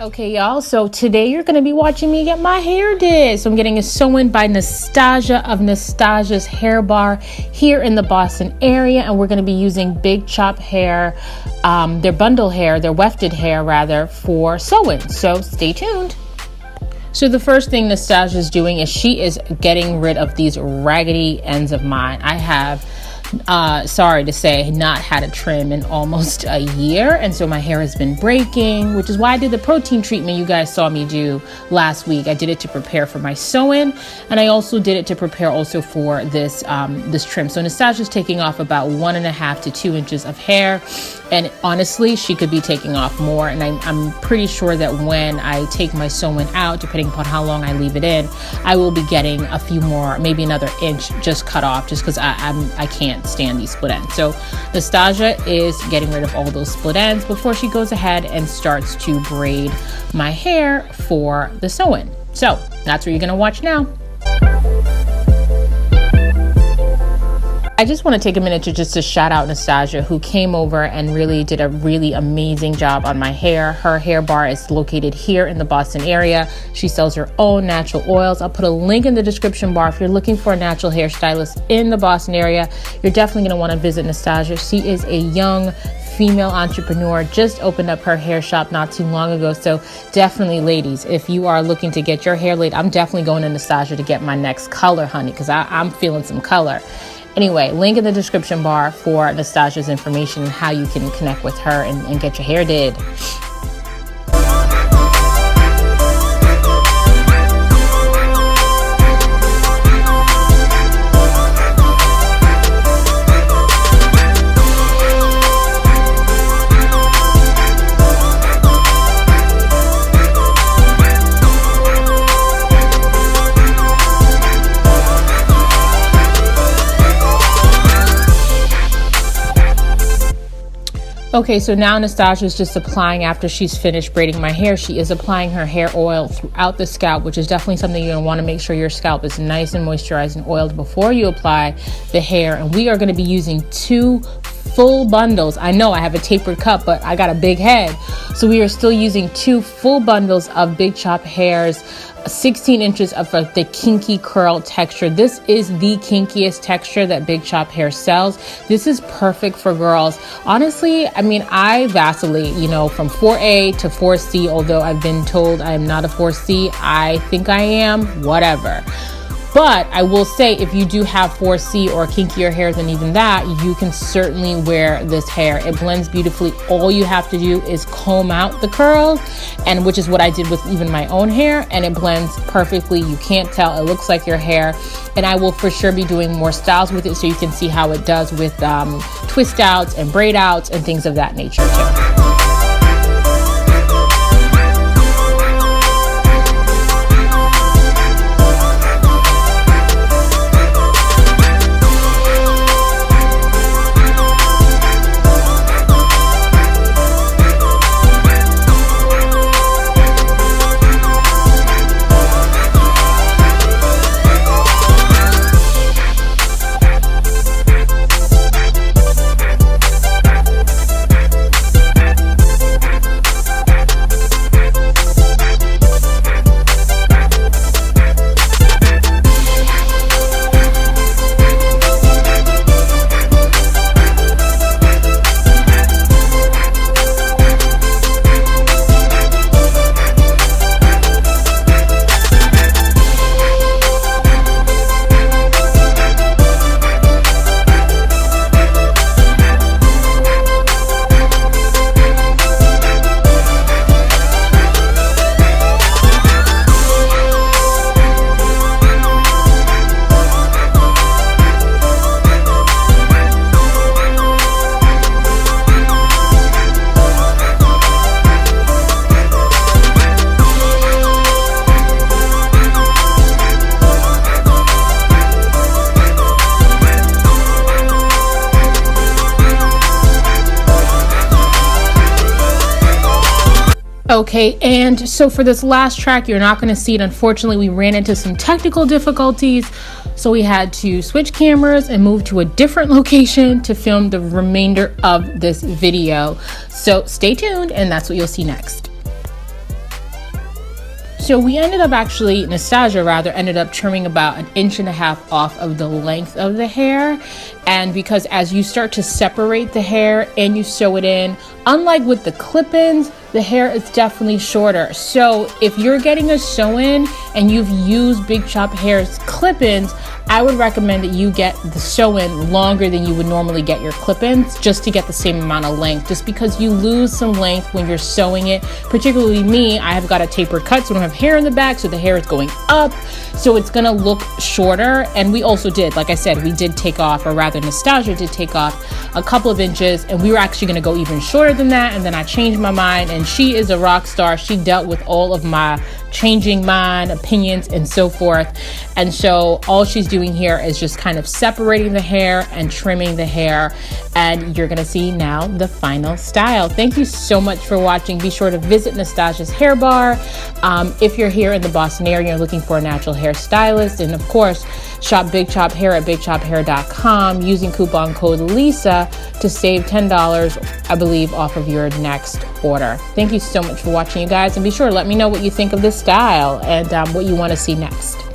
Okay, y'all, so today you're going to be watching me get my hair did. So I'm getting a sew-in by Nastasia of Nastasia's Hair Bar here in the Boston area, and we're going to be using big chop hair, their bundle hair, their wefted hair rather, for sewing. So stay tuned. So the first thing Nastasia is doing is she is getting rid of these raggedy ends of mine. I have sorry to say, not had a trim in almost a year, and so my hair has been breaking, which is why I did the protein treatment you guys saw me do last week. I did it to prepare for my sew-in, and I also did it to prepare also for this this trim. So Nastasia's taking off about 1.5 to 2 inches of hair, and honestly she could be taking off more, and I'm pretty sure that when I take my sew-in out, depending upon how long I leave it in, I will be getting a few more, maybe another inch just cut off, just because I can't stand these split ends. So Nastasia is getting rid of all those split ends before she goes ahead and starts to braid my hair for the sew-in. So that's what you're gonna watch now. I just want to take a minute to shout out Nastasia, who came over and really did a really amazing job on my hair. Her hair bar is located here in the Boston area. She sells her own natural oils. I'll put a link in the description bar if you're looking for a natural hairstylist in the Boston area. You're definitely going to want to visit Nastasia. She is a young female entrepreneur, just opened up her hair shop not too long ago. So definitely, ladies, if you are looking to get your hair laid, I'm definitely going to Nastasia to get my next color, honey, because I'm feeling some color. Anyway, link in the description bar for Nastasia's information and how you can connect with her and get your hair did. Okay, so now Nastasia is just applying, after she's finished braiding my hair, she is applying her hair oil throughout the scalp, which is definitely something you're going to want to make sure your scalp is nice and moisturized and oiled before you apply the hair. And we are going to be using 2 full bundles. I know I have a tapered cup, but I got a big head. So we are still using 2 full bundles of big chop hairs, 16 inches of the Kinky Curl texture. This is the kinkiest texture that Big Chop Hair sells. This is perfect for girls. Honestly, I mean, I vacillate, you know, from 4A to 4C, although I've been told I am not a 4C. I think I am, whatever. But I will say, if you do have 4C or kinkier hair than even that, you can certainly wear this hair. It blends beautifully. All you have to do is comb out the curls, and which is what I did with even my own hair, and it blends perfectly. You can't tell. It looks like your hair. And I will for sure be doing more styles with it so you can see how it does with twist outs and braid outs and things of that nature too. Okay, and so for this last track, you're not going to see it. Unfortunately, we ran into some technical difficulties, so we had to switch cameras and move to a different location to film the remainder of this video. So stay tuned, and that's what you'll see next. So we ended up actually, Nastasia rather, ended up trimming about 1.5 inches off of the length of the hair. And because as you start to separate the hair and you sew it in, unlike with the clip-ins, the hair is definitely shorter. So if you're getting a sew-in and you've used Big Chop Hair's clip-ins, I would recommend that you get the sew-in longer than you would normally get your clip-ins, just to get the same amount of length, just because you lose some length when you're sewing it. Particularly me, I have got a tapered cut, so I don't have hair in the back, so the hair is going up, so it's gonna look shorter. And we also did, like I said, we did take off, or rather Nastasia did take off a couple of inches, and we were actually gonna go even shorter than that, and then I changed my mind, and she is a rock star. She dealt with all of my changing mind, opinions, and so forth. And so all she's doing here is just kind of separating the hair and trimming the hair, and you're gonna see now the final style. Thank you so much for watching. Be sure to visit Nastasia's Hair Bar if you're here in the Boston area and looking for a natural hair stylist, and of course shop Big Chop Hair at bigchophair.com using coupon code Lisa to save $10, I believe, off of your next order. Thank you so much for watching, you guys, and be sure to let me know what you think of this style and what you want to see next.